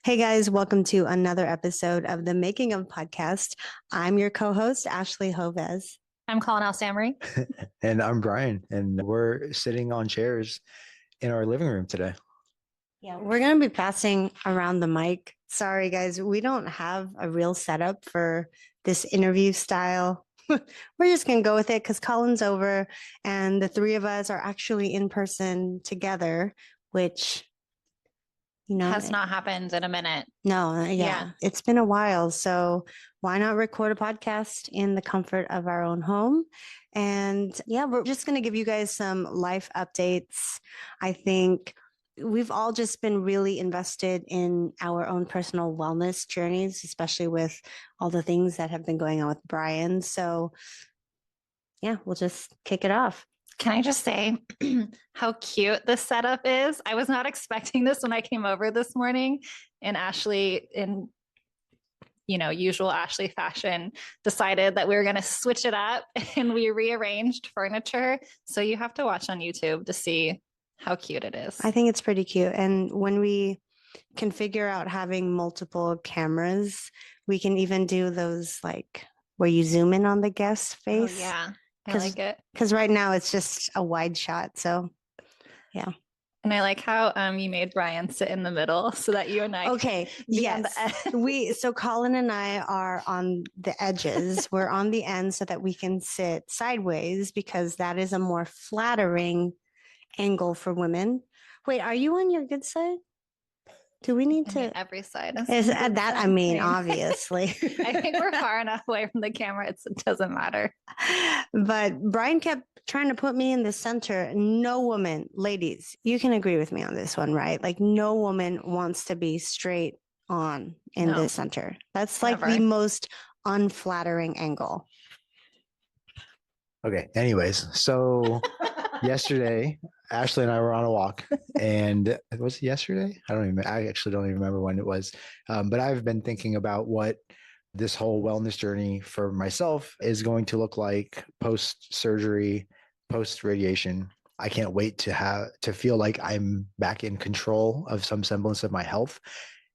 Hey guys, welcome to another episode of the Making of Podcast. I'm your co-host, Ashley Joves. I'm Collin Al-Samarrie. And I'm Brian, and we're sitting on chairs in our living room today. Yeah, we're going to be passing around the mic. Sorry, guys, we don't have a real setup for this interview style. We're just going to go with it because Colin's over and the three of us are actually in person together, which, has not happened in a minute. No, yeah, it's been a while. So why not record a podcast in the comfort of our own home? And yeah, we're just going to give you guys some life updates. I think we've all just been really invested in our own personal wellness journeys, especially with all the things that have been going on with Brian. So yeah, we'll just kick it off. Can I just say how cute this setup is? I was not expecting this when I came over this morning, and Ashley, in usual Ashley fashion, decided that we were going to switch it up, and we rearranged furniture. So you have to watch on YouTube to see how cute it is. I think it's pretty cute. And when we can figure out having multiple cameras, we can even do those like where you zoom in on the guest's face. Oh, yeah. I like it. Because right now it's just a wide shot. So, yeah. And I like how you made Brian sit in the middle so that you and I. Okay. Yes. So Collin and I are on the edges. We're on the end so that we can sit sideways because that is a more flattering angle for women. Wait, are you on your good side? Do we need to? Every side is that? I mean, obviously. I think we're far enough away from the camera. It doesn't matter. But Brian kept trying to put me in the center. No woman, ladies, you can agree with me on this one, right? Like no woman wants to be straight on in the center. That's like the most unflattering angle. Okay. Anyways, so yesterday, Ashley and I were on a walk, and was it yesterday? I actually don't even remember when it was. But I've been thinking about what this whole wellness journey for myself is going to look like post-surgery, post-radiation. I can't wait to feel like I'm back in control of some semblance of my health.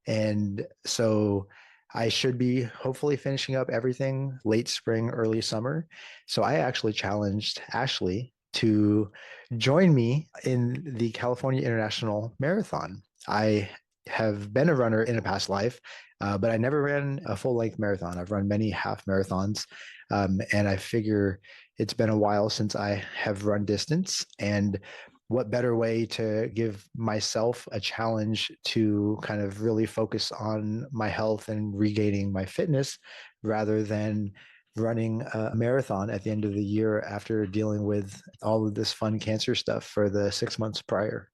And so I should be hopefully finishing up everything late spring, early summer. So I actually challenged Ashley to join me in the California International Marathon. I have been a runner in a past life, but I never ran a full-length marathon. I've run many half marathons, and I figure it's been a while since I have run distance. And what better way to give myself a challenge to kind of really focus on my health and regaining my fitness rather than running a marathon at the end of the year after dealing with all of this fun cancer stuff for the 6 months prior.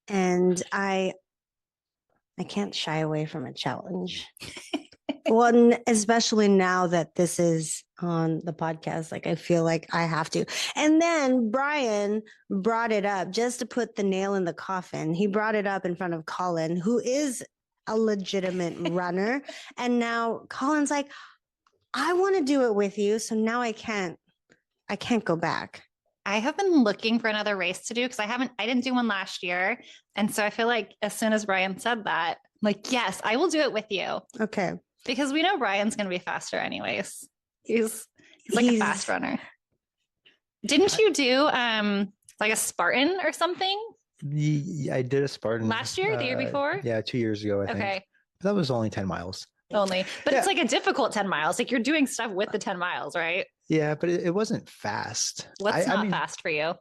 And I can't shy away from a challenge. Well, especially now that this is on the podcast, like I feel like I have to. And then Brian brought it up just to put the nail in the coffin. He brought it up in front of Collin, who is a legitimate runner. And now Colin's like, I want to do it with you. So now I can't go back. I have been looking for another race to do because I didn't do one last year. And so I feel like as soon as Brian said that, I'm like, yes, I will do it with you. Okay. Because we know Brian's going to be faster anyways. He's like a fast runner. Didn't you do like a Spartan or something? I did a Spartan. Last year, the year before? Yeah, 2 years ago, I think. Okay. That was only 10 miles. But it's like a difficult 10 miles. Like you're doing stuff with the 10 miles, right? Yeah, but it wasn't fast. What's not fast for you?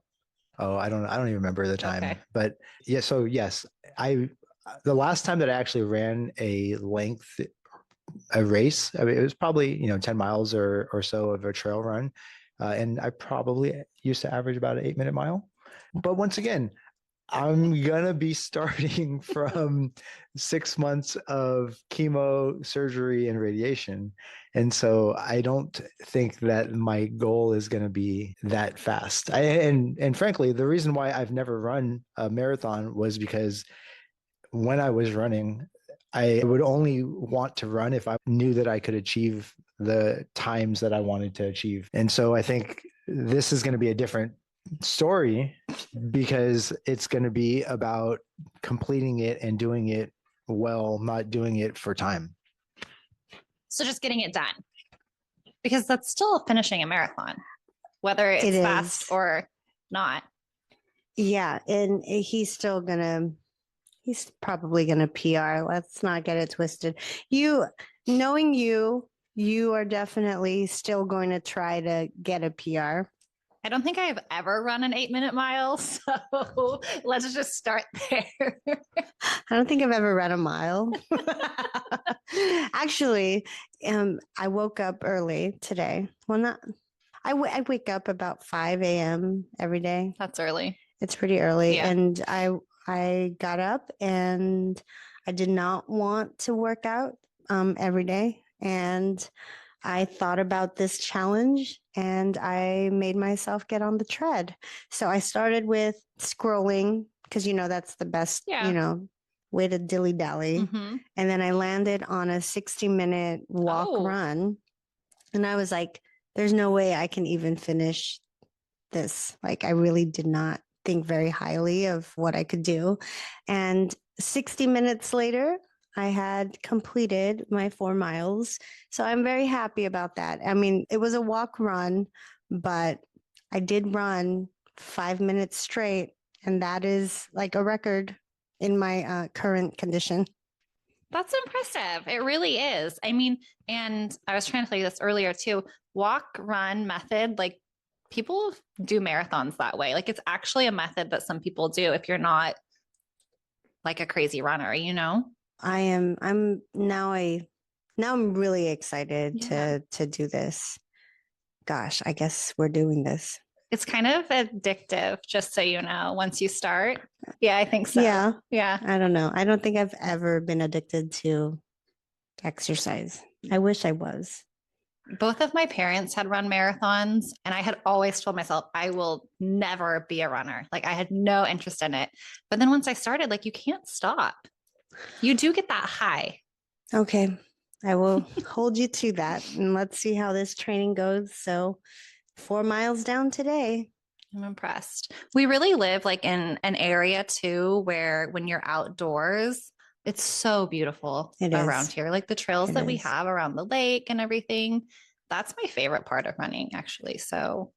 Oh, I don't even remember the time. Okay. But yeah, so yes, the last time that I actually ran a race, I mean, it was probably 10 miles or so of a trail run, and I probably used to average about an 8-minute mile. But once again, I'm gonna be starting from 6 months of chemo, surgery, and radiation, and so I don't think that my goal is gonna be that fast. And frankly, the reason why I've never run a marathon was because when I was running, I would only want to run if I knew that I could achieve the times that I wanted to achieve. And so I think this is going to be a different story because it's going to be about completing it and doing it well not doing it for time. So just getting it done, because that's still finishing a marathon, whether It it's is. fast or not. Yeah. And he's probably gonna PR. Let's not get it twisted. Knowing you are definitely still going to try to get a PR. I don't think I've ever run an 8-minute mile. So let's just start there. I don't think I've ever run a mile. Actually, I woke up early today. Well, not. I wake up about 5 a.m. every day. That's early. It's pretty early, Yeah. and I got up and I did not want to work out every day, and I thought about this challenge and I made myself get on the tread. So I started with scrolling because, that's the best, Yeah. way to dilly dally. Mm-hmm. And then I landed on a 60-minute walk Oh. run. And I was like, there's no way I can even finish this. Like, I really did not think very highly of what I could do. And 60 minutes later, I had completed my 4 miles. So I'm very happy about that. I mean, it was a walk run, but I did run 5 minutes straight. And that is like a record in my current condition. That's impressive. It really is. I mean, and I was trying to tell you this earlier too. Walk, run method, like people do marathons that way. Like it's actually a method that some people do if you're not like a crazy runner, I'm really excited Yeah. to do this. Gosh, I guess we're doing this. It's kind of addictive, just so you know, once you start. Yeah, I think so. Yeah. Yeah. I don't know. I don't think I've ever been addicted to exercise. I wish I was. Both of my parents had run marathons, and I had always told myself I will never be a runner. Like I had no interest in it. But then once I started, like you can't stop. You do get that high. Okay. I will hold you to that, and let's see how this training goes. So 4 miles down today. I'm impressed. We really live like in an area too where when you're outdoors, it's so beautiful around here. Like the trails that we have around the lake and everything. That's my favorite part of running, actually. So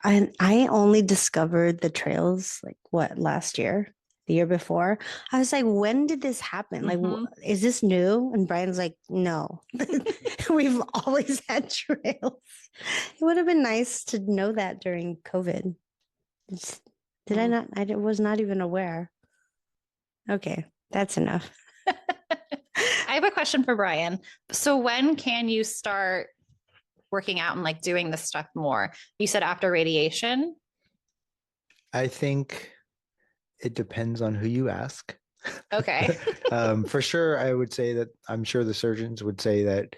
I only discovered the trails like last year, the year before. I was like, when did this happen? Like, is this new? And Brian's like, no, we've always had trails. It would have been nice to know that during COVID. Did I not? I was not even aware. Okay, that's enough. I have a question for Brian. So when can you start working out and like doing this stuff more? You said after radiation? I think it depends on who you ask. Okay. For sure, I would say that I'm sure the surgeons would say that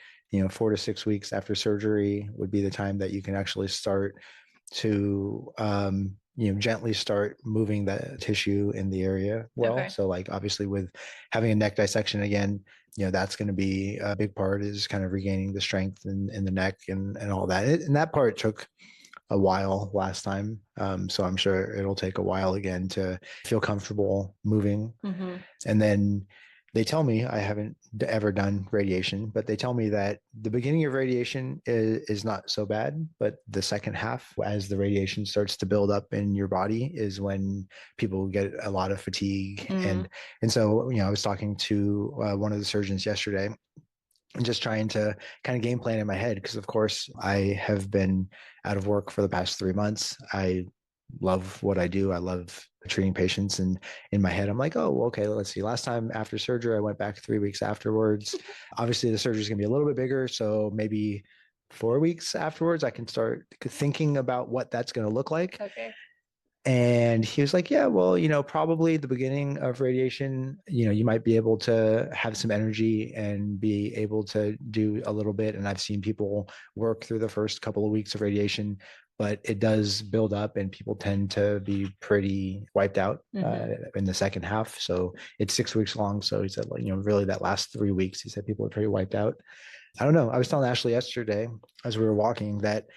4 to 6 weeks after surgery would be the time that you can actually start to gently start moving the tissue in the area well. Okay. So like obviously with having a neck dissection again, that's going to be a big part, is kind of regaining the strength in the neck and all that. And that part took a while last time. So I'm sure it'll take a while again to feel comfortable moving. Mm-hmm. And then they tell me, I haven't ever done radiation, but they tell me that the beginning of radiation is not so bad, but the second half, as the radiation starts to build up in your body, is when people get a lot of fatigue. And so, I was talking to one of the surgeons yesterday and just trying to kind of game plan in my head, because of course I have been out of work for the past 3 months. I love what I do. I love treating patients. And in my head, I'm like, oh, okay, let's see. Last time after surgery, I went back 3 weeks afterwards. Obviously, the surgery is going to be a little bit bigger. So maybe 4 weeks afterwards, I can start thinking about what that's going to look like. Okay. And he was like, yeah, well, probably the beginning of radiation, you might be able to have some energy and be able to do a little bit. And I've seen people work through the first couple of weeks of radiation, but it does build up and people tend to be pretty wiped out in the second half. So it's 6 weeks long. So he said, really that last 3 weeks, he said people are pretty wiped out. I don't know. I was telling Ashley yesterday as we were walking that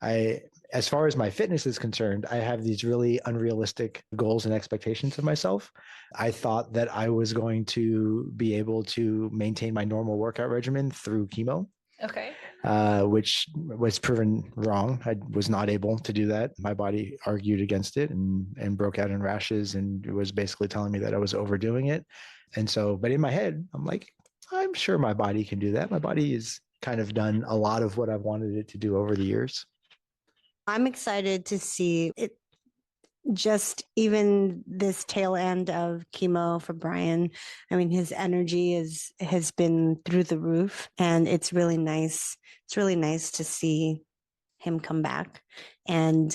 as far as my fitness is concerned, I have these really unrealistic goals and expectations of myself. I thought that I was going to be able to maintain my normal workout regimen through chemo. Okay. Which was proven wrong. I was not able to do that. My body argued against it and broke out in rashes and was basically telling me that I was overdoing it. And so, but in my head, I'm like, I'm sure my body can do that. My body has kind of done a lot of what I've wanted it to do over the years. I'm excited to see it. Just even this tail end of chemo for Brian. I mean, his energy has been through the roof, and it's really nice. It's really nice to see him come back. And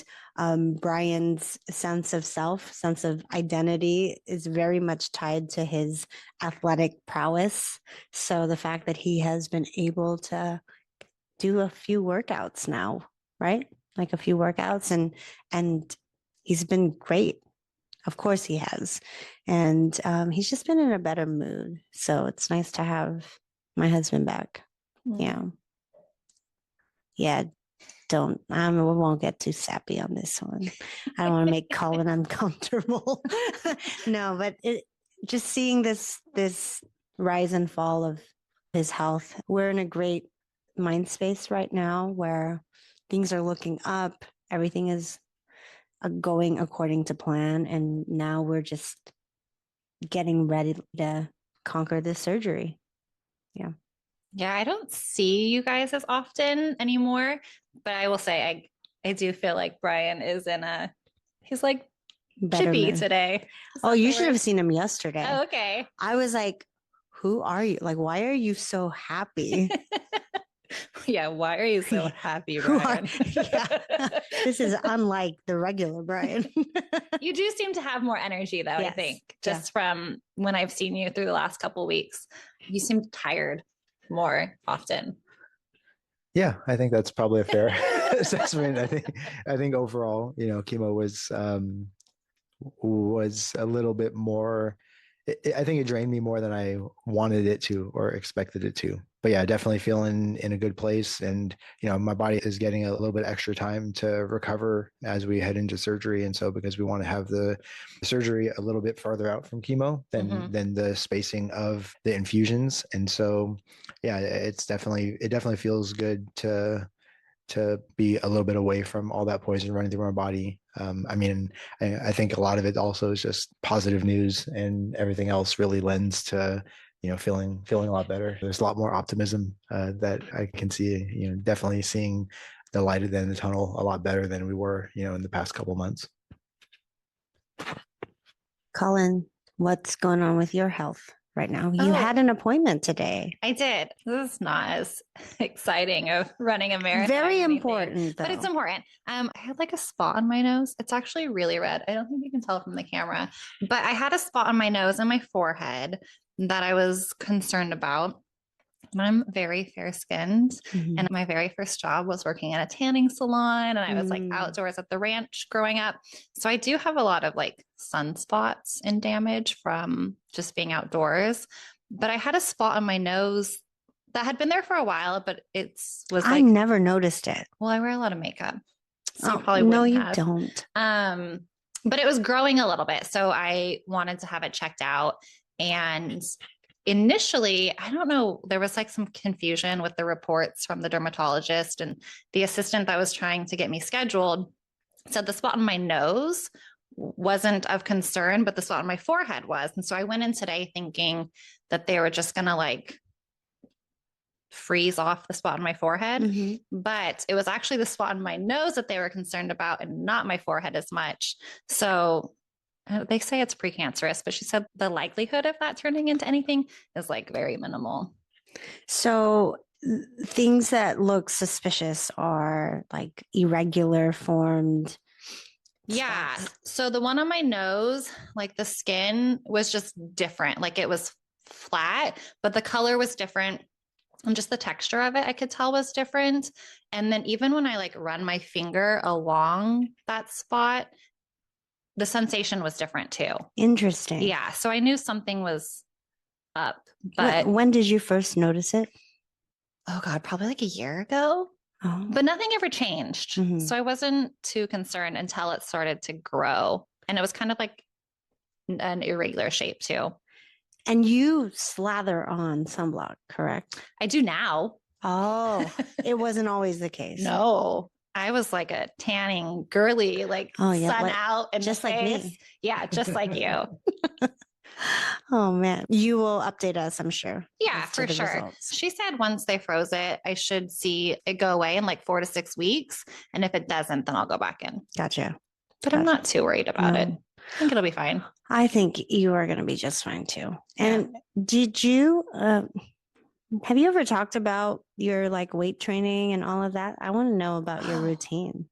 Brian's sense of self, sense of identity is very much tied to his athletic prowess. So the fact that he has been able to do a few workouts now, right? Like a few workouts, and he's been great. Of course he has. And he's just been in a better mood. So it's nice to have my husband back. Yeah. Yeah. We won't get too sappy on this one. I don't want to make Collin uncomfortable. No, but just seeing this rise and fall of his health, we're in a great mind space right now where things are looking up. Everything is going according to plan. And now we're just getting ready to conquer this surgery. Yeah. Yeah, I don't see you guys as often anymore, but I will say I do feel like Brian is he's like Better chippy mood today. Oh, you should have seen him yesterday. Oh, okay. I was like, who are you? Like, why are you so happy? Yeah, why are you so happy, Brian? This is unlike the regular Brian. You do seem to have more energy, though, yes. I think, just from when I've seen you through the last couple of weeks. You seem tired more often. Yeah, I think that's probably a fair assessment. I think overall, chemo was a little bit more. I think it drained me more than I wanted it to or expected it to. But yeah, definitely feeling in a good place. And, my body is getting a little bit extra time to recover as we head into surgery. And so because we want to have the surgery a little bit farther out from chemo than the spacing of the infusions. And so, yeah, it definitely feels good to be a little bit away from all that poison running through my body. I think a lot of it also is just positive news, and everything else really lends to, feeling a lot better. There's a lot more optimism that I can see, definitely seeing the light at the end of the tunnel a lot better than we were, in the past couple of months. Collin, what's going on with your health right now? You had an appointment today. I did. This is not as exciting of running a marathon. Very important, though. But it's important. I had like a spot on my nose. It's actually really red. I don't think you can tell from the camera, but I had a spot on my nose and my forehead that I was concerned about. I'm very fair skinned, and my very first job was working in a tanning salon, and I was like outdoors at the ranch growing up. So I do have a lot of like sunspots and damage from just being outdoors. But I had a spot on my nose that had been there for a while, but I never noticed it. Well, I wear a lot of makeup, so you probably wouldn't have. No, you don't. But it was growing a little bit, so I wanted to have it checked out. And initially, I don't know, there was like some confusion with the reports from the dermatologist, and the assistant that was trying to get me scheduled said the spot on my nose wasn't of concern, but the spot on my forehead was. And so I went in today thinking that they were just going to like freeze off the spot on my forehead, but it was actually the spot on my nose that they were concerned about and not my forehead as much. So they say it's precancerous, but she said the likelihood of that turning into anything is like very minimal. So things that look suspicious are like irregular formed. Yeah. So the one on my nose, like the skin was just different. Like it was flat, but the color was different. And just the texture of it, I could tell was different. And then even when I like run my finger along that spot, the sensation was different too. Interesting. Yeah. So I knew something was up, but when did you first notice it? Oh God, probably like a year ago. Oh. but nothing ever changed. Mhm. So I wasn't too concerned until it started to grow. And it was kind of like an irregular shape too. And you slather on sunblock, correct? I do now. Oh, it wasn't always the case. No, I was like a tanning girly, like sun out and just like me. Yeah, just like you. Oh man, you will update us, I'm sure. Yeah, for sure. Results. She said once they froze it, I should see it go away in like 4 to 6 weeks. And if it doesn't, then I'll go back in. Gotcha. But I'm not too worried about it. I think it'll be fine. I think you are going to be just fine too. And did you, have you ever talked about your like weight training and all of that? I want to know about your routine.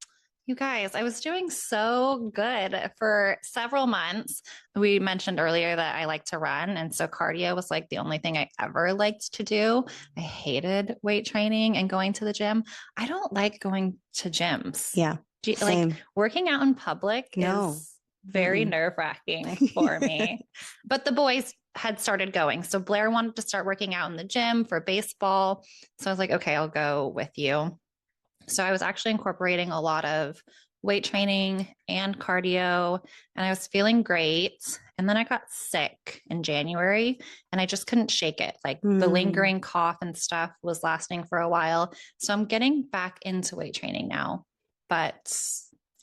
You guys, I was doing so good for several months. We mentioned earlier that I like to run. And so cardio was like the only thing I ever liked to do. I hated weight training and going to the gym. I don't like going to gyms. Yeah. Like working out in public is very nerve-wracking for me. But the boys had started going. So Blair wanted to start working out in the gym for baseball. So I was like, okay, I'll go with you. So I was actually incorporating a lot of weight training and cardio, and I was feeling great. And then I got sick in January and I just couldn't shake it. Like the lingering cough and stuff was lasting for a while. So I'm getting back into weight training now. But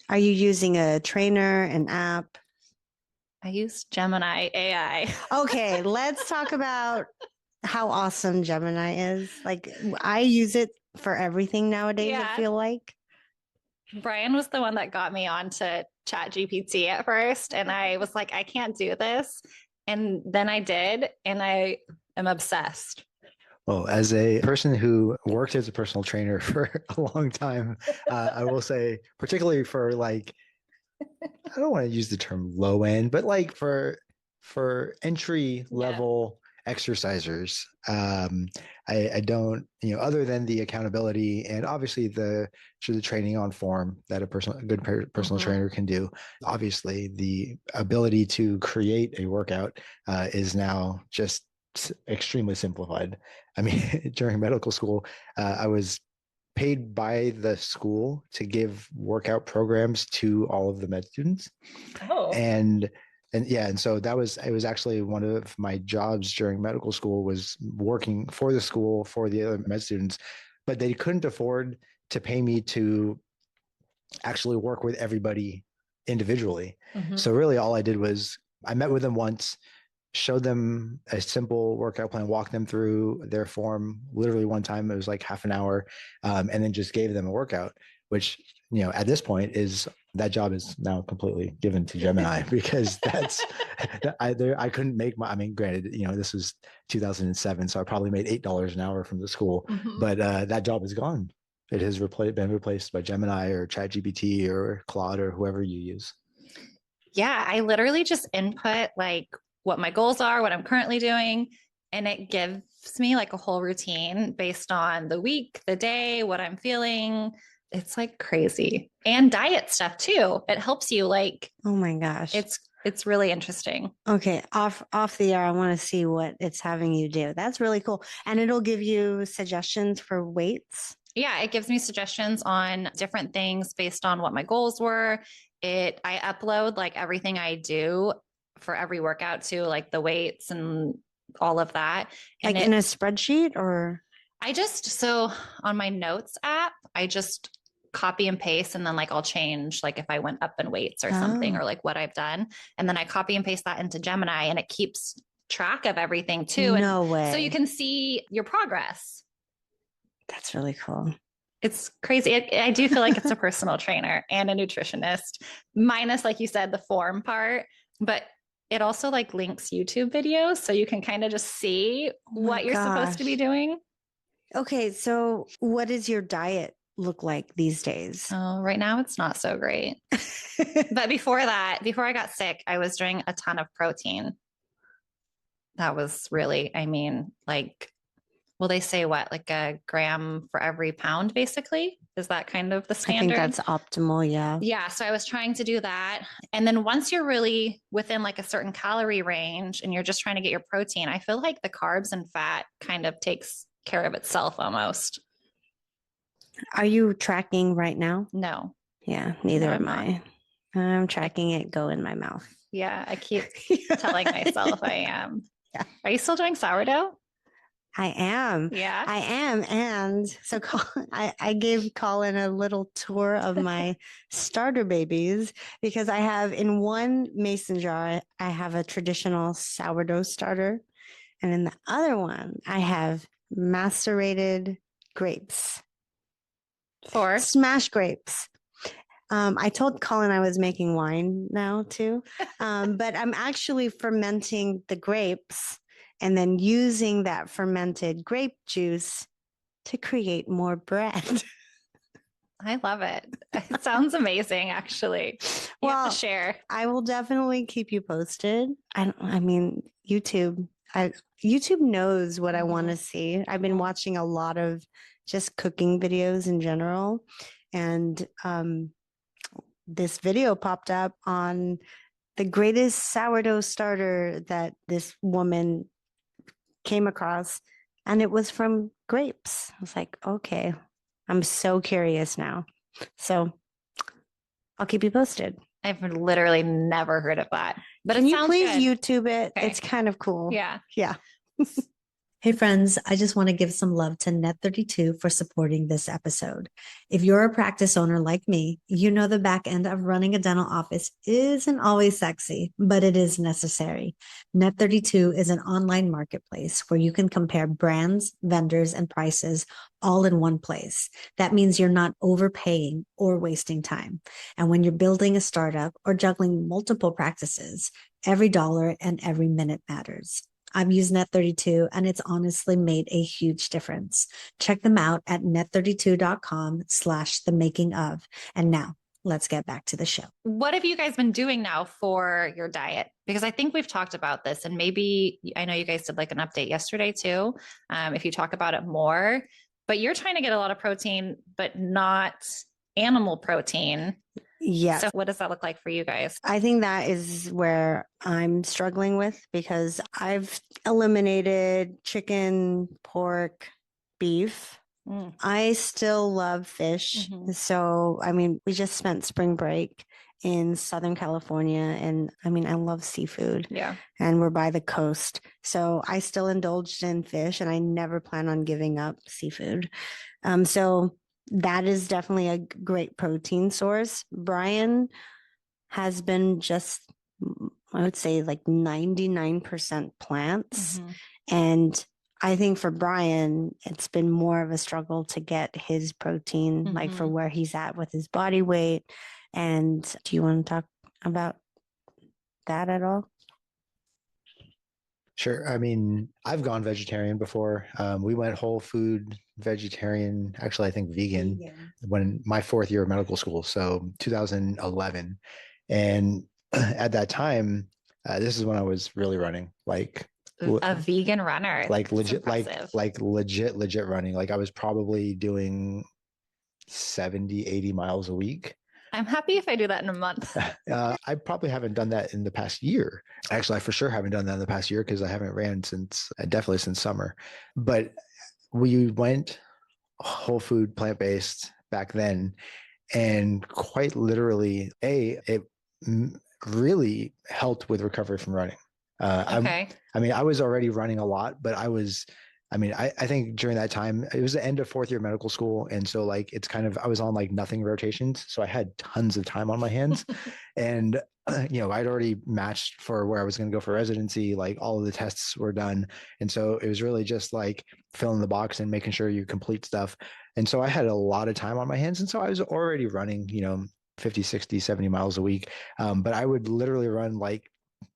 are you using a trainer, an app? I use Gemini AI. Okay, let's talk about how awesome Gemini is. Like I use it for everything nowadays, I feel like. Brian was the one that got me onto ChatGPT at first. And I was like, I can't do this. And then I did. And I am obsessed. Well, as a person who worked as a personal trainer for a long time, I will say, particularly for like, I don't want to use the term low end, but like for entry level exercisers, I don't, other than the accountability and obviously the training on form that a good personal trainer can do. Obviously, the ability to create a workout is now just extremely simplified. I mean, during medical school, I was paid by the school to give workout programs to all of the med students. Oh. And so it was actually one of my jobs during medical school was working for the school for the other med students, but they couldn't afford to pay me to actually work with everybody individually. So really all I did was I met with them once, showed them a simple workout plan, walked them through their form. Literally one time it was like half an hour, and then just gave them a workout, which, at this point that job is now completely given to Gemini because I couldn't make granted, this was 2007. So I probably made $8 an hour from the school, but that job is gone. It has been replaced by Gemini or ChatGPT or Claude or whoever you use. Yeah. I literally just input like what my goals are, what I'm currently doing. And it gives me like a whole routine based on the week, the day, what I'm feeling. It's like crazy. And diet stuff too. It helps you like, oh my gosh. It's really interesting. Okay. Off the air, I want to see what it's having you do. That's really cool. And it'll give you suggestions for weights. Yeah. It gives me suggestions on different things based on what my goals were. I upload like everything I do for every workout to like the weights and all of that. And like in a spreadsheet or? So on my notes app, I just copy and paste and then like I'll change like if I went up in weights or something or like what I've done. And then I copy and paste that into Gemini and it keeps track of everything too. No way. So you can see your progress. That's really cool. It's crazy. I do feel like it's a personal trainer and a nutritionist, minus, like you said, the form part, but it also like links YouTube videos. So you can kind of just see what you're supposed to be doing. Okay. So what does your diet look like these days? Oh, right now it's not so great. But before I got sick, I was doing a ton of protein. That was really, they say what, like a gram for every pound, basically? Is that kind of the standard? I think that's optimal. Yeah. Yeah. So I was trying to do that. And then once you're really within like a certain calorie range and you're just trying to get your protein, I feel like the carbs and fat kind of takes care of itself almost. Are you tracking right now? No. Yeah, neither No, am I'm not. I. I'm tracking it go in my mouth. Yeah, I keep telling myself I am. Yeah. Are you still doing sourdough? I am. Yeah. I am. And so I gave Colin a little tour of my starter babies because I have in one mason jar, I have a traditional sourdough starter. And in the other one, I have macerated grapes, For smashed grapes. I told Colin I was making wine now too, but I'm actually fermenting the grapes and then using that fermented grape juice to create more bread. I love it. It sounds amazing, actually. You have Well, to share. I will definitely keep you posted. I mean, YouTube knows what I want to see. I've been watching a lot of just cooking videos in general, and this video popped up on the greatest sourdough starter that this woman came across, and it was from grapes. I was like, okay, I'm so curious now. So I'll keep you posted. I've literally never heard of that. But Can it you sounds please good. YouTube it? Okay. It's kind of cool. Yeah. Yeah. Hey friends, I just want to give some love to Net32 for supporting this episode. If you're a practice owner like me, you know the back end of running a dental office isn't always sexy, but it is necessary. Net32 is an online marketplace where you can compare brands, vendors, and prices all in one place. That means you're not overpaying or wasting time. And when you're building a startup or juggling multiple practices, every dollar and every minute matters. I've used Net32 and it's honestly made a huge difference. Check them out at net32.com/the making of. And now let's get back to the show. What have you guys been doing now for your diet? Because I think we've talked about this, and maybe I know you guys did like an update yesterday too. If you talk about it more, but you're trying to get a lot of protein, but not animal protein. Yeah. So what does that look like for you guys? I think that is where I'm struggling with because I've eliminated chicken, pork, beef. I still love fish. So, I mean, we just spent spring break in Southern California, and I mean, I love seafood. Yeah. And we're by the coast. So I still indulged in fish, and I never plan on giving up seafood. So that is definitely a great protein source. Brian has been just, I would say, like 99% plants. And I think for Brian, it's been more of a struggle to get his protein, like for where he's at with his body weight. And do you want to talk about that at all? Sure. I mean, I've gone vegetarian before. We went whole food vegetarian, actually, I think vegan, when my fourth year of medical school. So 2011. And at that time, this is when I was really running, like a vegan runner, like legit, legit running. Like I was probably doing 70, 80 miles a week. I'm happy if I do that in a month. I probably haven't done that in the past year. Actually, I for sure haven't done that in the past year because I haven't ran since definitely since summer. But we went whole food, plant-based back then. And quite literally, it really helped with recovery from running. Okay. I mean, I was already running a lot, but I think during that time, it was the end of fourth year medical school. And so like, it's kind of, I was on like nothing rotations. So I had tons of time on my hands and, I'd already matched for where I was going to go for residency. Like all of the tests were done. And so it was really just like filling the box and making sure you complete stuff. And so I had a lot of time on my hands. And so I was already running, 50, 60, 70 miles a week. But I would literally run like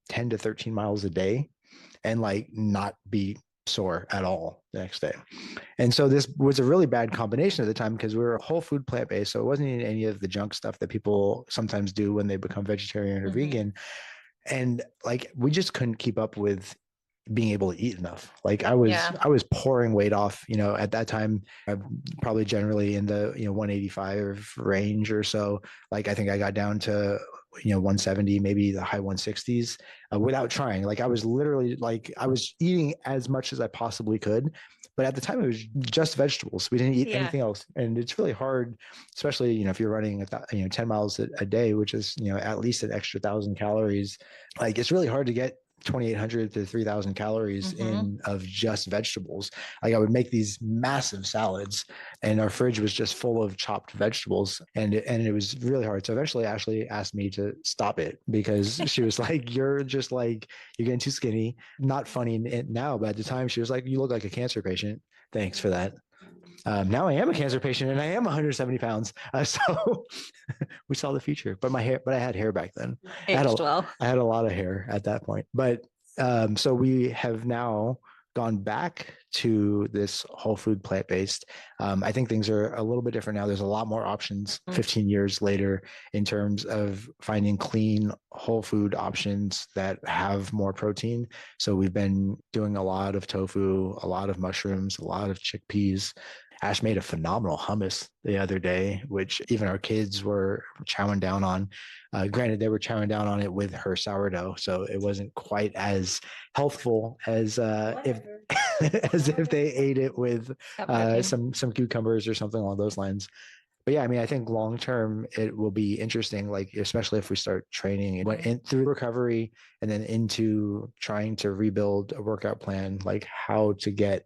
10 to 13 miles a day and like not be sore at all the next day. And so this was a really bad combination at the time because we were whole food plant-based. So it wasn't eating any of the junk stuff that people sometimes do when they become vegetarian or vegan. And like, we just couldn't keep up with being able to eat enough. Like I was pouring weight off, at that time, probably generally in the, 185 range or so. Like, I think I got down to, 170, maybe the high 160s without trying. Like I was literally like, I was eating as much as I possibly could, But at the time, it was just vegetables. We didn't eat anything else, and it's really hard, especially if you're running 10 miles a day, which is at least an extra 1,000 calories. Like it's really hard to get 2,800 to 3,000 calories in of just vegetables. Like I would make these massive salads, and our fridge was just full of chopped vegetables, and it was really hard. So eventually, Ashley asked me to stop it because she was like, "You're just like you're getting too skinny." Not funny now, but at the time, she was like, "You look like a cancer patient." Thanks for that. Now I am a cancer patient and I am 170 pounds. So we saw the future, but I had hair back then. I had a lot of hair at that point, but so we have now gone back to this whole food plant-based. I think things are a little bit different now. There's a lot more options 15 years later in terms of finding clean whole food options that have more protein. So we've been doing a lot of tofu, a lot of mushrooms, a lot of chickpeas. Ash made a phenomenal hummus the other day, which even our kids were chowing down on. Granted, they were chowing down on it with her sourdough, so it wasn't quite as healthful as if they ate it with some cucumbers or something along those lines. But yeah, I mean, I think long term it will be interesting, like especially if we start training through recovery and then into trying to rebuild a workout plan, like how to get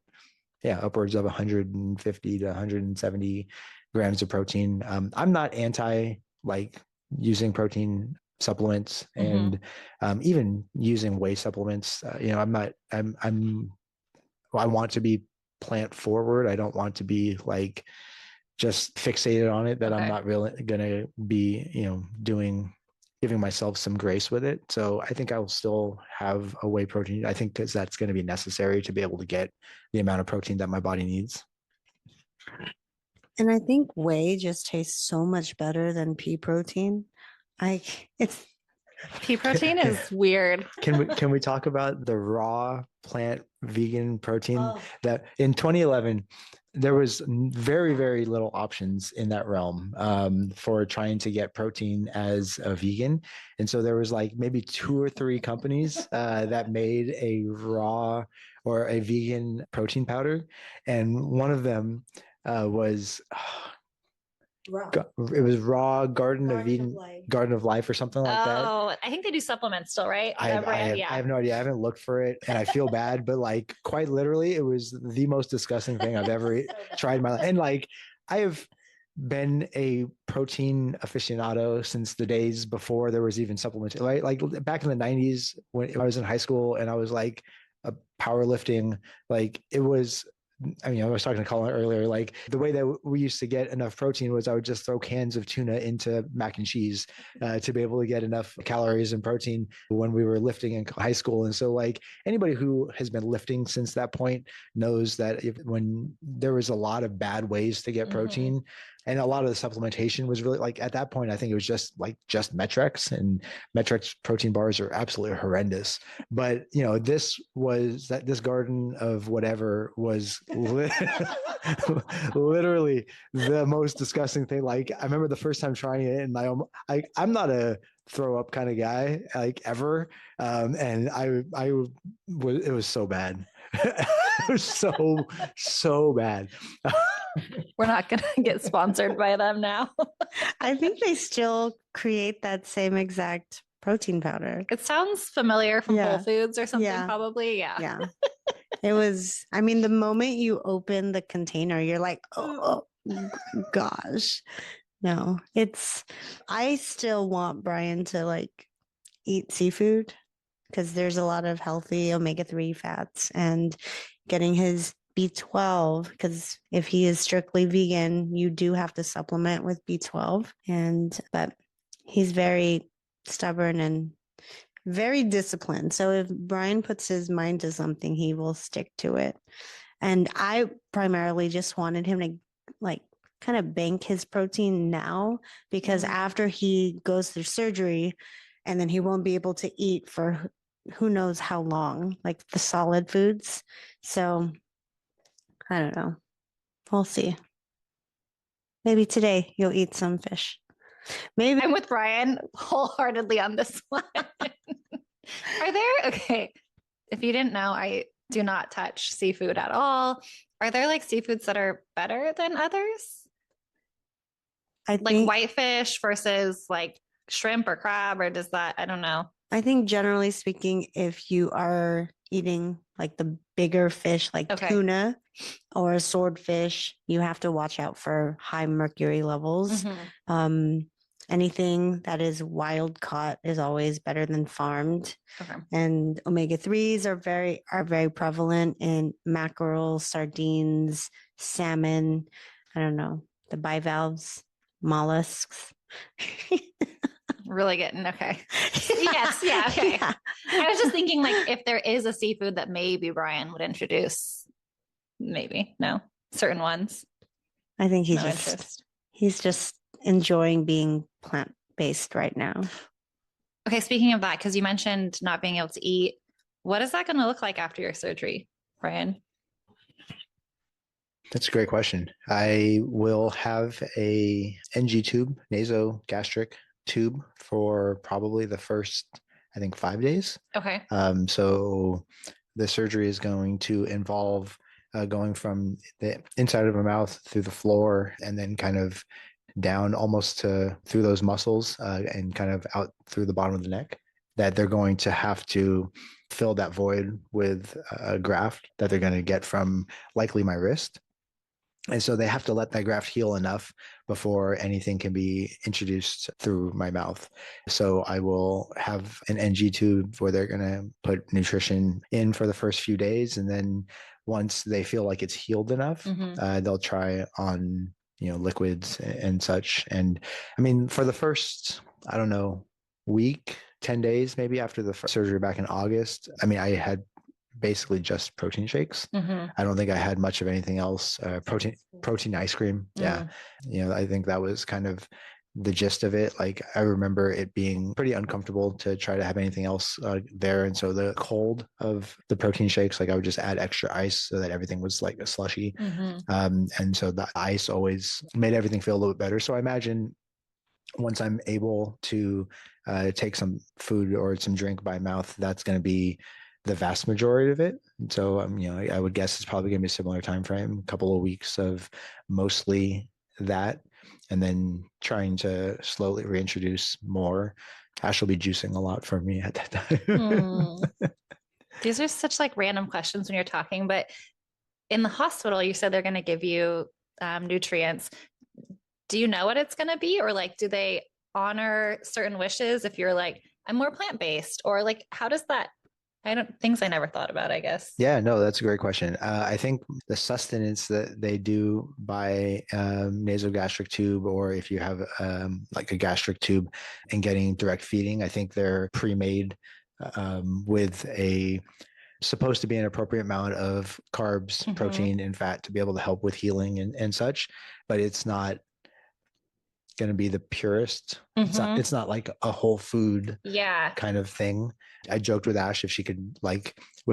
upwards of 150 to 170 grams of protein. I'm not anti like using protein supplements and even using whey supplements. I want to be plant forward. I don't want to be like just fixated on it that I'm not really going to be, giving myself some grace with it. So I think I'll still have a whey protein. I think because that's going to be necessary to be able to get the amount of protein that my body needs. And I think whey just tastes so much better than pea protein. Pea protein is weird. Can we talk about the raw plant vegan protein that in 2011 there was very, very little options in that realm for trying to get protein as a vegan. And so there was like maybe 2 or 3 companies that made a raw or a vegan protein powder. And one of them was it was raw Garden of Life or something like that. Oh, I think they do supplements still, right? I have no idea. I haven't looked for it and I feel bad, but like quite literally, it was the most disgusting thing I've ever tried in my life. And like, I have been a protein aficionado since the days before there was even supplements. Like back in the 90s when I was in high school and I was like powerlifting, like it was, I was talking to Collin earlier, like the way that we used to get enough protein was I would just throw cans of tuna into mac and cheese to be able to get enough calories and protein when we were lifting in high school. And so like anybody who has been lifting since that point knows that when there was a lot of bad ways to get protein, and a lot of the supplementation was really like at that point, I think it was just Metrex, and Metrex protein bars are absolutely horrendous. But this garden of whatever was literally the most disgusting thing. Like I remember the first time trying it, and I'm not a throw up kind of guy like ever, and it was so bad. It was so bad. We're not going to get sponsored by them now. I think they still create that same exact protein powder. It sounds familiar from Whole Foods or something, probably. Yeah. It was, the moment you open the container, you're like, oh gosh. No, I still want Brian to like eat seafood because there's a lot of healthy omega-3 fats and getting his B12, because if he is strictly vegan, you do have to supplement with B12. But he's very stubborn and very disciplined. So if Brian puts his mind to something, he will stick to it. And I primarily just wanted him to like kind of bank his protein now, because after he goes through surgery and then he won't be able to eat for who knows how long, like the solid foods. So I don't know. We'll see. Maybe today you'll eat some fish. Maybe I'm with Brian wholeheartedly on this one. Are there, okay, if you didn't know, I do not touch seafood at all. Are there like seafoods that are better than others? I Like think whitefish versus like shrimp or crab, or does that, I don't know. I think generally speaking, if you are eating like the bigger fish like Okay. tuna or a swordfish, you have to watch out for high mercury levels. Anything that is wild caught is always better than farmed. Okay. And omega-3s are very prevalent in mackerel, sardines, salmon, I don't know, the bivalves, mollusks. Really getting okay. Yes, yeah, okay. Yeah. I was just thinking like if there is a seafood that maybe Brian would introduce, maybe no certain ones. I think No interest. he's just enjoying being plant-based right now. Okay, speaking of that, because you mentioned not being able to eat, what is that going to look like after your surgery, Brian? That's a great question. I will have a NG tube, nasogastric tube, for probably the first, I think, 5 days. Okay. So the surgery is going to involve going from the inside of my mouth through the floor and then kind of down almost to through those muscles and kind of out through the bottom of the neck, that they're going to have to fill that void with a graft that they're going to get from likely my wrist. And so they have to let that graft heal enough before anything can be introduced through my mouth. So I will have an NG tube where they're going to put nutrition in for the first few days. And then once they feel like it's healed enough, they'll try on, liquids and such. And I mean, for the first, I don't know, week, 10 days, maybe after the surgery back in August, I mean, I had basically just protein shakes. I don't think I had much of anything else. Protein ice cream. Yeah. I think that was kind of the gist of it. Like I remember it being pretty uncomfortable to try to have anything else there. And so the cold of the protein shakes, like I would just add extra ice so that everything was like a slushy. And so the ice always made everything feel a little bit better. So I imagine once I'm able to take some food or some drink by mouth, that's going to be the vast majority of it. So, I would guess it's probably going to be a similar time frame, a couple of weeks of mostly that, and then trying to slowly reintroduce more. Ash will be juicing a lot for me at that time. These are such like random questions when you're talking, but in the hospital, you said they're going to give you nutrients. Do you know what it's going to be? Or like, do they honor certain wishes if you're like, I'm more plant-based, or like, how does that, things I never thought about, I guess. Yeah, no, that's a great question. I think the sustenance that they do by nasogastric tube, or if you have like a gastric tube and getting direct feeding, I think they're pre-made with supposed to be an appropriate amount of carbs, protein, and fat to be able to help with healing and such, but it's not going to be the purest. It's not like a whole food kind of thing. I joked with Ash if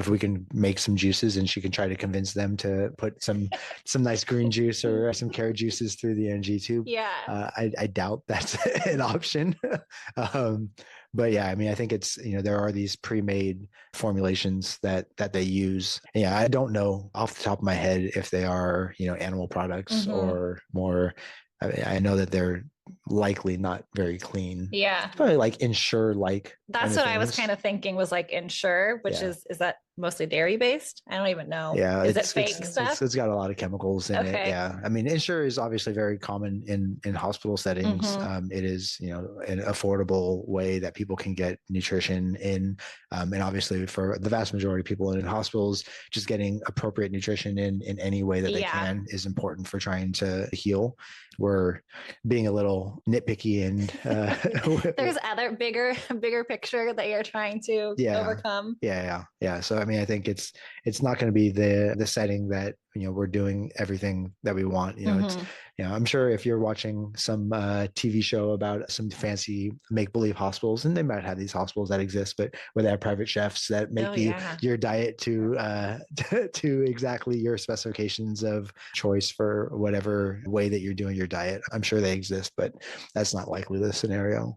we can make some juices and she can try to convince them to put some nice green juice or some carrot juices through the NG tube. I doubt that's an option. But yeah, I mean, I think it's, there are these pre-made formulations that they use. Yeah, I don't know off the top of my head if they are, animal products or more. I know that they're likely not very clean. Yeah. Probably like Ensure like. That's what I was kind of thinking was like Ensure, which is that mostly dairy based? I don't even know. Yeah. Is it fake stuff? It's got a lot of chemicals in it. Yeah. I mean, Ensure is obviously very common in hospital settings. It is, an affordable way that people can get nutrition in. And obviously for the vast majority of people in hospitals, just getting appropriate nutrition in any way that they can is important for trying to heal. We're being a little nitpicky and there's other bigger picture that you're trying to overcome. Yeah. So I mean, I think it's not going to be the setting that we're doing everything that we want. It's I'm sure if you're watching some TV show about some fancy make-believe hospitals, and they might have these hospitals that exist, but where they have private chefs that make your diet to exactly your specifications of choice for whatever way that you're doing your diet. I'm sure they exist, but that's not likely the scenario.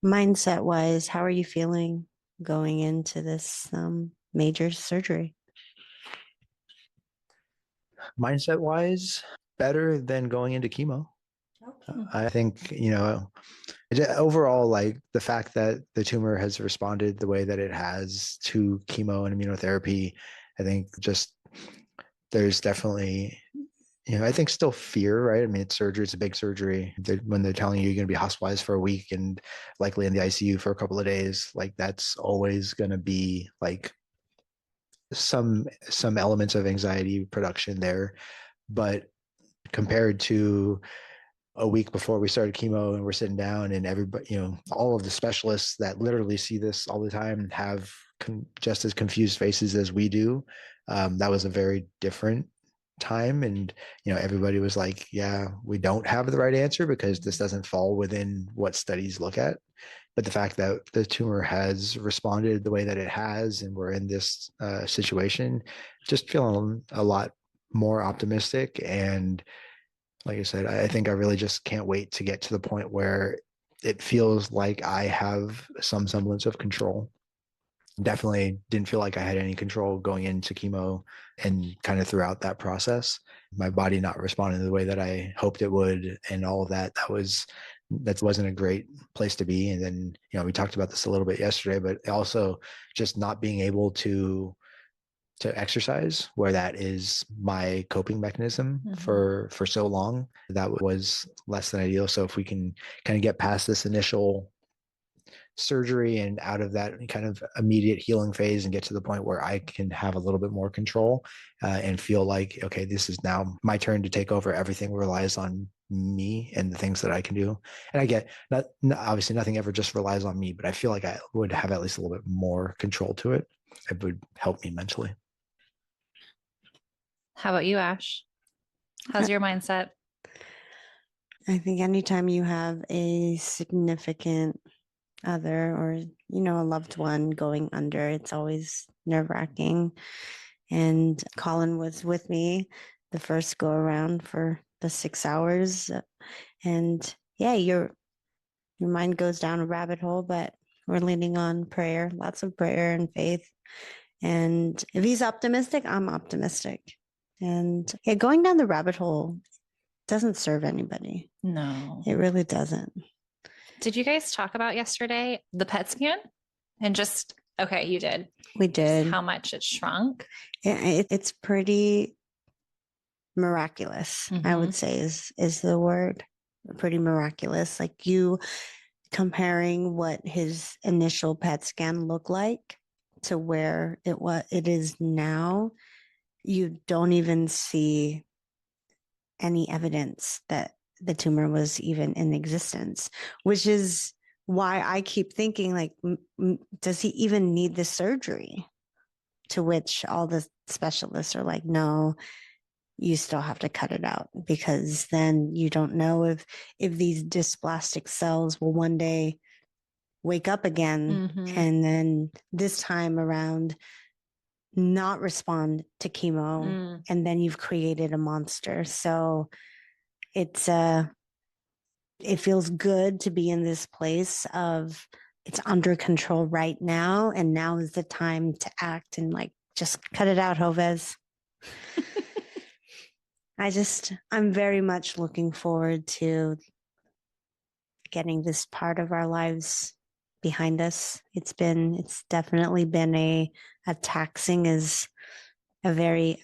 Mindset wise, how are you feeling? going into this major surgery? Mindset wise, better than going into chemo. I think, overall, like the fact that the tumor has responded the way that it has to chemo and immunotherapy, I think just there's definitely, I think still fear, right? I mean, it's surgery, it's a big surgery. When they're telling you you're going to be hospitalized for a week and likely in the ICU for a couple of days, like that's always going to be like some elements of anxiety production there. But compared to a week before we started chemo and we're sitting down and everybody, all of the specialists that literally see this all the time have just as confused faces as we do. That was a very different time. And, everybody was like, yeah, we don't have the right answer because this doesn't fall within what studies look at. But the fact that the tumor has responded the way that it has, and we're in this situation, just feeling a lot more optimistic. And like I said, I think I really just can't wait to get to the point where it feels like I have some semblance of control. Definitely didn't feel like I had any control going into chemo and kind of throughout that process. My body not responding the way that I hoped it would, and all of that, that wasn't a great place to be. And then, we talked about this a little bit yesterday, but also just not being able to exercise, where that is my coping mechanism for so long, that was less than ideal. So if we can kind of get past this initial surgery and out of that kind of immediate healing phase and get to the point where I can have a little bit more control and feel like, okay, this is now my turn to take over. Everything relies on me and the things that I can do. And I get obviously nothing ever just relies on me, but I feel like I would have at least a little bit more control to it. It would help me mentally. How about you, Ash? How's your mindset? I think anytime you have a significant other or, a loved one going under, it's always nerve-wracking. And Collin was with me the first go around for the 6 hours. And yeah, your mind goes down a rabbit hole, but we're leaning on prayer, lots of prayer and faith. And if he's optimistic, I'm optimistic. And yeah, going down the rabbit hole doesn't serve anybody. No, it really doesn't. Did you guys talk about yesterday the PET scan? And just, okay, you did. We did. Just how much it shrunk? It's pretty miraculous, I would say is the word. Pretty miraculous. Like you comparing what his initial PET scan looked like to where it is now, you don't even see any evidence that the tumor was even in existence, which is why I keep thinking, like, does he even need the surgery? To which all the specialists are like, no, you still have to cut it out, because then you don't know if these dysplastic cells will one day wake up again and then this time around not respond to chemo, and then you've created a monster. So it feels good to be in this place of it's under control right now, and now is the time to act and like just cut it out, Joves. I'm very much looking forward to getting this part of our lives behind us. It's definitely been a taxing, is a very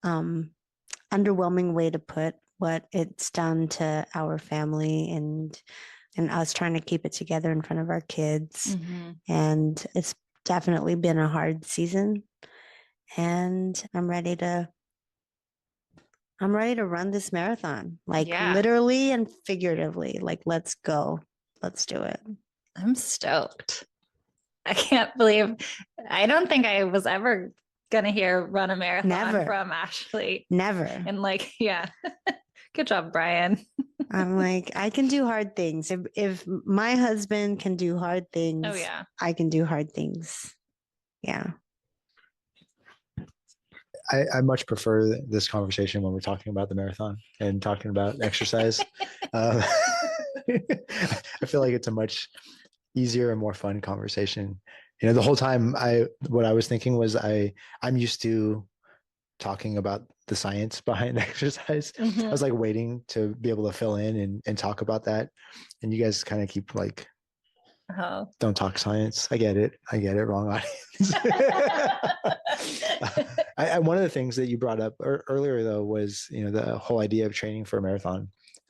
underwhelming way to put what it's done to our family and us trying to keep it together in front of our kids. And it's definitely been a hard season, and I'm ready to run this marathon, like literally and figuratively. Like, let's go. Let's do it. I'm stoked. I can't believe, I don't think I was ever going to hear run a marathon from Ashley. Never. And like, yeah. Good job, Brian. I'm like, I can do hard things. If my husband can do hard things, oh yeah, I can do hard things. Yeah. I much prefer this conversation when we're talking about the marathon and talking about exercise. I feel like it's a much easier and more fun conversation. The whole time what I was thinking was I'm used to talking about the science behind exercise. I was like waiting to be able to fill in and talk about that. And you guys kind of keep like, don't talk science. I get it. Wrong audience. One of the things that you brought up earlier though was, the whole idea of training for a marathon.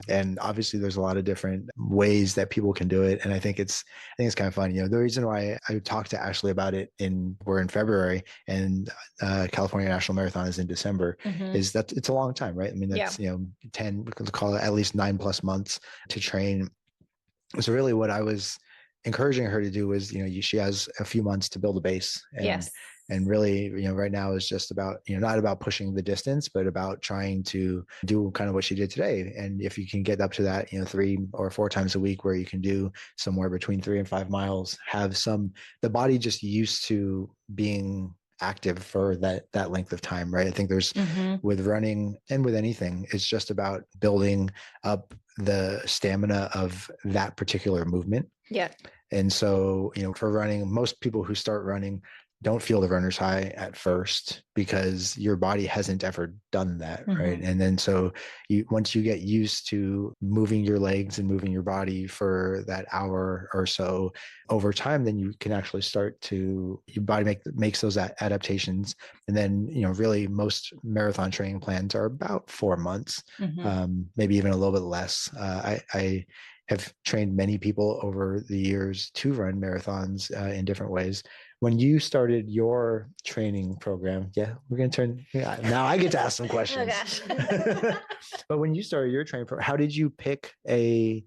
And obviously there's a lot of different ways that people can do it. And I think it's kind of fun. The reason why I talked to Ashley about it we're in February and California National Marathon is in December, is that it's a long time, right? I mean, that's, 10, let's call it at least 9+ months to train. So really what I was encouraging her to do was, she has a few months to build a base. And really, right now is just about, not about pushing the distance, but about trying to do kind of what she did today. And if you can get up to that, 3 or 4 times a week where you can do somewhere between 3 and 5 miles, the body just used to being active for that length of time, right? I think there's with running and with anything, it's just about building up the stamina of that particular movement. Yeah. And so, for running, most people who start running don't feel the runner's high at first because your body hasn't ever done that, right? And then so once you get used to moving your legs and moving your body for that hour or so over time, then you can actually start to, your body makes those adaptations. And then, really most marathon training plans are about 4 months, maybe even a little bit less. I have trained many people over the years to run marathons in different ways. When you started your training program, we're going to now I get to ask some questions. Oh, gosh. But when you started your training program, how did you pick a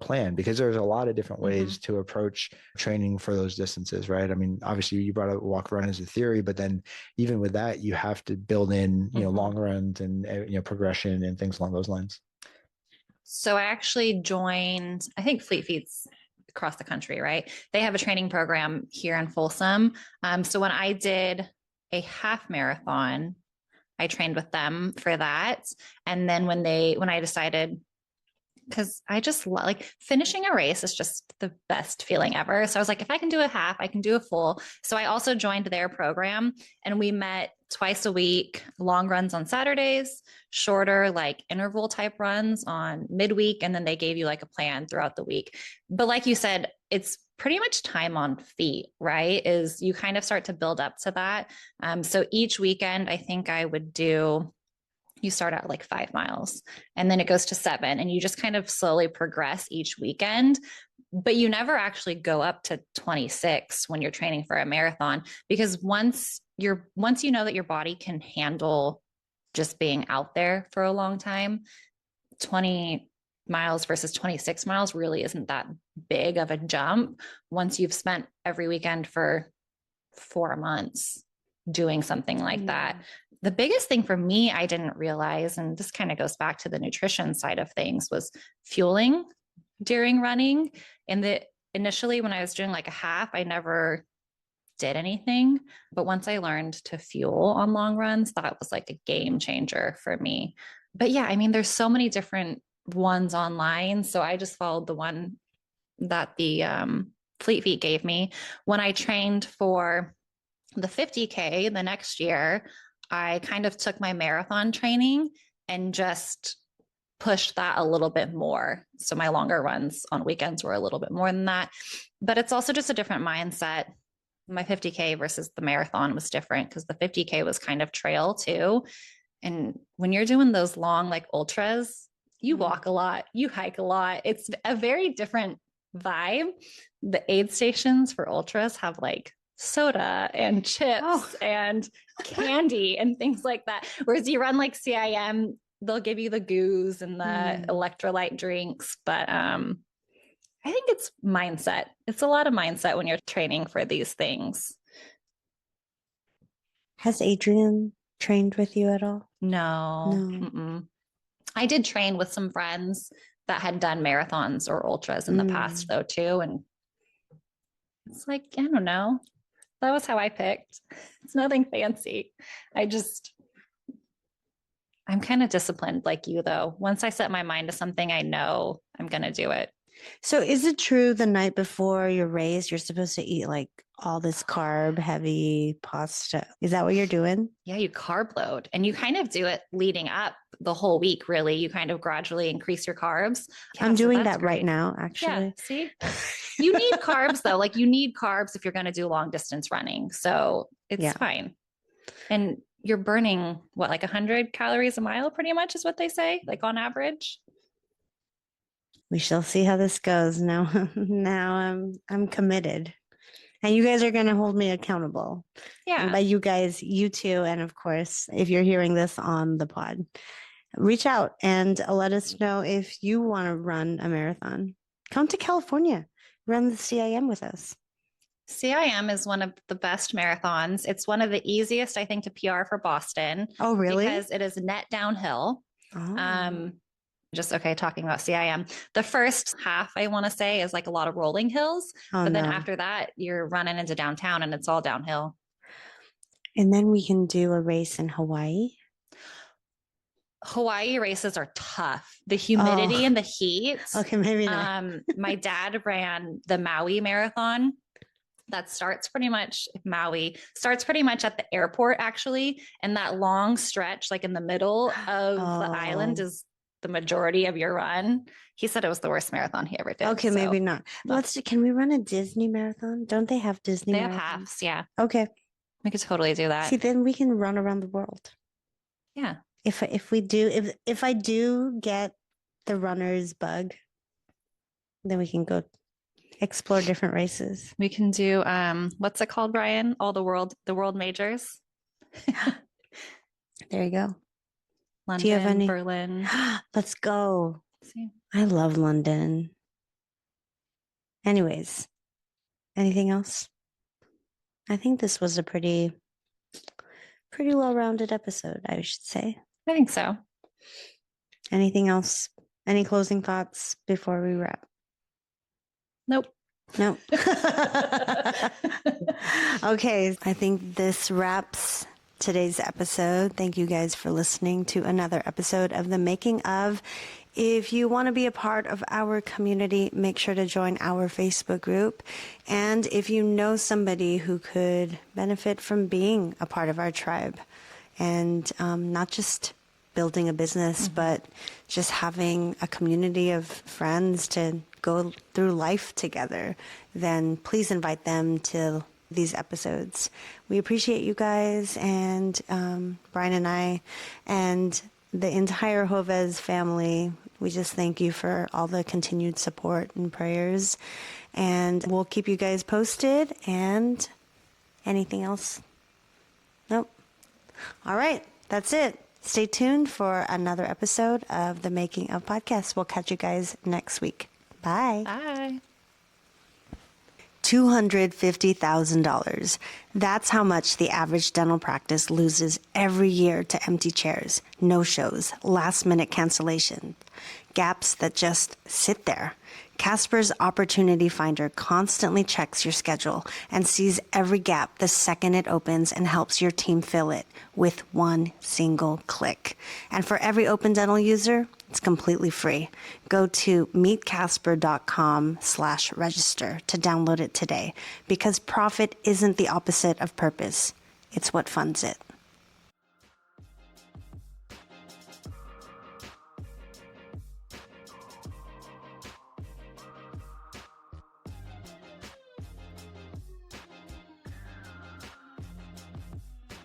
plan? Because there's a lot of different ways to approach training for those distances, right? I mean, obviously you brought up walk run as a theory, but then even with that, you have to build in, long runs and, progression and things along those lines. So I actually joined, I think Fleet Feet's across the country, right? They have a training program here in Folsom. So when I did a half marathon, I trained with them for that. And then when I decided, because I just like finishing a race is just the best feeling ever. So I was like, if I can do a half, I can do a full. So I also joined their program and we met twice a week, long runs on Saturdays, shorter like interval type runs on midweek. And then they gave you like a plan throughout the week. But like you said, it's pretty much time on feet, right? Is you kind of start to build up to that. So each weekend, I think I would you start at like 5 miles and then it goes to 7 and you just kind of slowly progress each weekend, but you never actually go up to 26 when you're training for a marathon, because once you know that your body can handle just being out there for a long time, 20 miles versus 26 miles really isn't that big of a jump once you've spent every weekend for 4 months doing something like that. The biggest thing for me, I didn't realize, and this kind of goes back to the nutrition side of things, was fueling during running. And initially when I was doing like a half, I never did anything. But once I learned to fuel on long runs, that was like a game changer for me. But yeah, I mean, there's so many different ones online. So I just followed the one that the Fleet Feet gave me. When I trained for the 50K the next year, I kind of took my marathon training and just pushed that a little bit more. So my longer runs on weekends were a little bit more than that, but it's also just a different mindset. My 50K versus the marathon was different because the 50K was kind of trail too. And when you're doing those long, like ultras, you walk a lot, you hike a lot. It's a very different vibe. The aid stations for ultras have like soda and chips and candy and things like that. Whereas you run like CIM, they'll give you the goos and the electrolyte drinks. But I think it's mindset. It's a lot of mindset when you're training for these things. Has Adrian trained with you at all? No. I did train with some friends that had done marathons or ultras in the past though too. And it's like, I don't know. That was how I picked. It's nothing fancy. I'm kind of disciplined like you though. Once I set my mind to something, I know I'm going to do it. So is it true the night before your race, you're supposed to eat like all this carb heavy pasta? Is that what you're doing? Yeah, you carb load and you kind of do it leading up the whole week, really. You kind of gradually increase your carbs. Yeah, I'm so doing that's that right great. now, Yeah, actually. see? You need carbs though. Like you need carbs if you're going to do long distance running. So it's Yeah. fine. And you're burning what, like 100 calories a mile pretty much is what they say, like on average. We shall see how this goes. Now, I'm committed. And you guys are going to hold me accountable. And Yeah. by you guys, you too. And of course, if you're hearing this on the pod, reach out and let us know if you want to run a marathon. Come to California, run the CIM with us. CIM is one of the best marathons. It's one of the easiest, I think, to PR for Boston. Oh, really? Because it is net downhill. Oh. Just okay, talking about CIM. The first half, I want to say, is like a lot of rolling hills. Oh, But then no. after that, you're running into downtown and it's all downhill. And then we can do a race in Hawaii. Hawaii races are tough. The humidity and the heat. Okay, maybe not. My dad ran the Maui marathon. That starts pretty much at the airport, actually. And that long stretch, like in the middle of the island, is the majority of your run. He said it was the worst marathon he ever did. Okay, maybe not. Can we run a Disney marathon? Don't they have Disney They marathons? have halves, yeah. Okay. We could totally do that. See, then we can run around the world. Yeah. If I do get the runner's bug, then we can go explore different races. We can do what's it called, Brian? All the world majors. There you go. London, do you have any? Berlin. Let's go. See? I love London. Anyways, anything else? I think this was a pretty well-rounded episode, I should say. I think so. Anything else? Any closing thoughts before we wrap? Nope. No. Okay, I think this wraps today's episode. Thank you guys for listening to another episode of The Making of. If you want to be a part of our community, make sure to join our Facebook group. And if you know somebody who could benefit from being a part of our tribe, and not just building a business, but just having a community of friends to go through life together, then please invite them to these episodes. We appreciate you guys, and Brian and I and the entire Joves family. We just thank you for all the continued support and prayers, and we'll keep you guys posted. And anything else? Nope. All right, that's it. Stay tuned for another episode of The Making of Podcast. We'll catch you guys next week. Bye. Bye. $250,000. That's how much the average dental practice loses every year to empty chairs, no-shows, last-minute cancellation, gaps that just sit there. Casper's Opportunity Finder constantly checks your schedule and sees every gap the second it opens and helps your team fill it with one single click. And for every Open Dental user, it's completely free. Go to meetcasper.com/register to download it today, because profit isn't the opposite of purpose. It's what funds it.